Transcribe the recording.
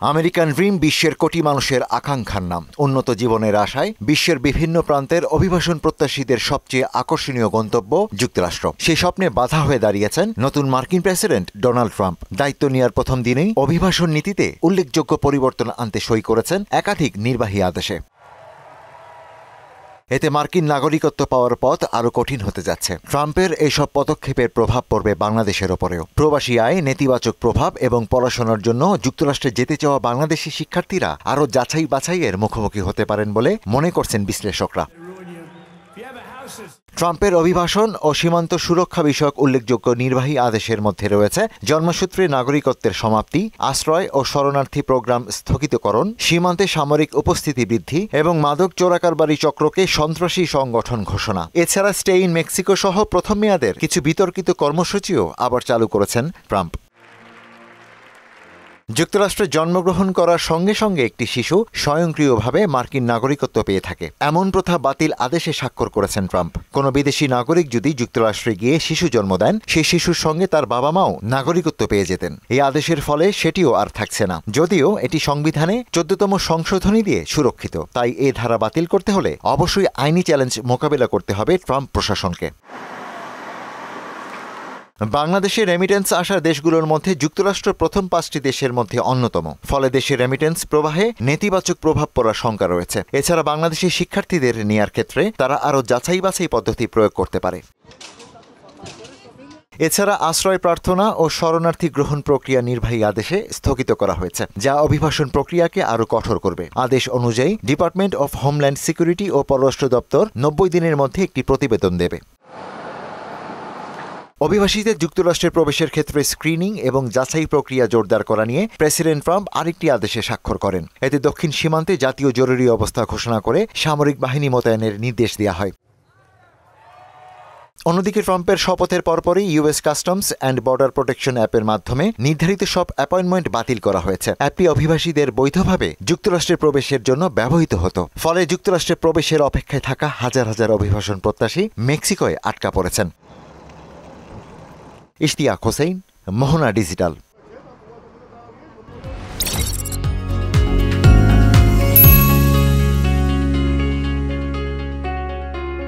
American dream বিশ্বের কোটি মানুষের আকাঙ্ক্ষার নাম। উন্নত জীবনের আশায় বিশ্বের বিভিন্ন প্রান্তের অভিবাসন প্রত্যাশীদের সবচেয়ে আকর্ষণীয় গন্তব্য যুক্তরাষ্ট্র। সেই স্বপ্নে বাধা হয়ে দাঁড়িয়েছেন নতুন মার্কিন প্রেসিডেন্ট ডোনাল্ড ট্রাম্প। দায়িত্ব নেওয়ার প্রথম দিনেই অভিবাসন নীতিতে উল্লেখযোগ্য পরিবর্তন আনতে সই করেছেন একাধিক নির্বাহী আদেশে। এতে মার্কিন নাগরিকত্ব পাওয়ার পথ আরও কঠিন হতে যাচ্ছে। ট্রাম্পের এইসব পদক্ষেপের প্রভাব পড়বে বাংলাদেশের ওপরেও। প্রবাসী আয়ে নেতিবাচক প্রভাব এবং পড়াশোনার জন্য যুক্তরাষ্ট্রে যেতে চাওয়া বাংলাদেশি শিক্ষার্থীরা আরও যাচাই বাছাইয়ের মুখোমুখি হতে পারেন বলে মনে করছেন বিশ্লেষকরা। ট্রাম্পের অভিবাসন ও সীমান্ত সুরক্ষা বিষয়ক উল্লেখযোগ্য নির্বাহী আদেশের মধ্যে রয়েছে জন্মসূত্রে নাগরিকত্বের সমাপ্তি, আশ্রয় ও শরণার্থী প্রোগ্রাম স্থগিতকরণ, সীমান্তে সামরিক উপস্থিতি বৃদ্ধি এবং মাদক চোরাকারবারি চক্রকে সন্ত্রাসী সংগঠন ঘোষণা। এছাড়া স্টে ইন মেক্সিকো সহ প্রথম মেয়াদের কিছু বিতর্কিত কর্মসূচিও আবার চালু করেছেন ট্রাম্প। যুক্তরাষ্ট্রে জন্মগ্রহণ করার সঙ্গে সঙ্গে একটি শিশু স্বয়ংক্রিয়ভাবে মার্কিন নাগরিকত্ব পেয়ে থাকে, এমন প্রথা বাতিল আদেশে স্বাক্ষর করেছেন ট্রাম্প। কোনো বিদেশি নাগরিক যদি যুক্তরাষ্ট্রে গিয়ে শিশু জন্ম দেন, সেই শিশুর সঙ্গে তার বাবা মাও নাগরিকত্ব পেয়ে যেতেন। এই আদেশের ফলে সেটিও আর থাকছে না, যদিও এটি সংবিধানে 14তম সংশোধনী দিয়ে সুরক্ষিত। তাই এ ধারা বাতিল করতে হলে অবশ্যই আইনি চ্যালেঞ্জ মোকাবেলা করতে হবে ট্রাম্প প্রশাসনকে। বাংলাদেশে রেমিটেন্স আসা দেশগুলোর মধ্যে যুক্তরাষ্ট্র প্রথম 5টি দেশের মধ্যে অন্যতম। ফলে দেশের রেমিটেন্স প্রবাহে নেতিবাচক প্রভাব পড়ার শঙ্কা রয়েছে। এছাড়া বাংলাদেশি শিক্ষার্থীদের নেয়ার ক্ষেত্রে তারা আরও যাচাই বাছাই পদ্ধতি প্রয়োগ করতে পারে। এছাড়া আশ্রয় প্রার্থনা ও শরণার্থী গ্রহণ প্রক্রিয়া নির্বাহী আদেশে স্থগিত করা হয়েছে, যা অভিবাসন প্রক্রিয়াকে আরও কঠোর করবে। আদেশ অনুযায়ী ডিপার্টমেন্ট অফ হোমল্যান্ড সিকিউরিটি ও পররাষ্ট্র দপ্তর 90 দিনের মধ্যে একটি প্রতিবেদন দেবে। অভিবাসীদের যুক্তরাষ্ট্রে প্রবেশের ক্ষেত্রে স্ক্রিনিং এবং যাচাই প্রক্রিয়া জোরদার করা নিয়ে প্রেসিডেন্ট ট্রাম্প আরেকটি আদেশে স্বাক্ষর করেন। এতে দক্ষিণ সীমান্তে জাতীয় জরুরি অবস্থা ঘোষণা করে সামরিক বাহিনী মোতায়েনের নির্দেশ দেওয়া হয়। অন্যদিকে ট্রাম্পের শপথের পরপরই US customs and border protection অ্যাপের মাধ্যমে নির্ধারিত সব অ্যাপয়েন্টমেন্ট বাতিল করা হয়েছে। অ্যাপটি অভিবাসীদের বৈধভাবে যুক্তরাষ্ট্রে প্রবেশের জন্য ব্যবহৃত হতো। ফলে যুক্তরাষ্ট্রে প্রবেশের অপেক্ষায় থাকা হাজার হাজার অভিবাসন প্রত্যাশী মেক্সিকোয় আটকা পড়েছেন। ইশতিয়াক হোসেন, মোহনা ডিজিটাল।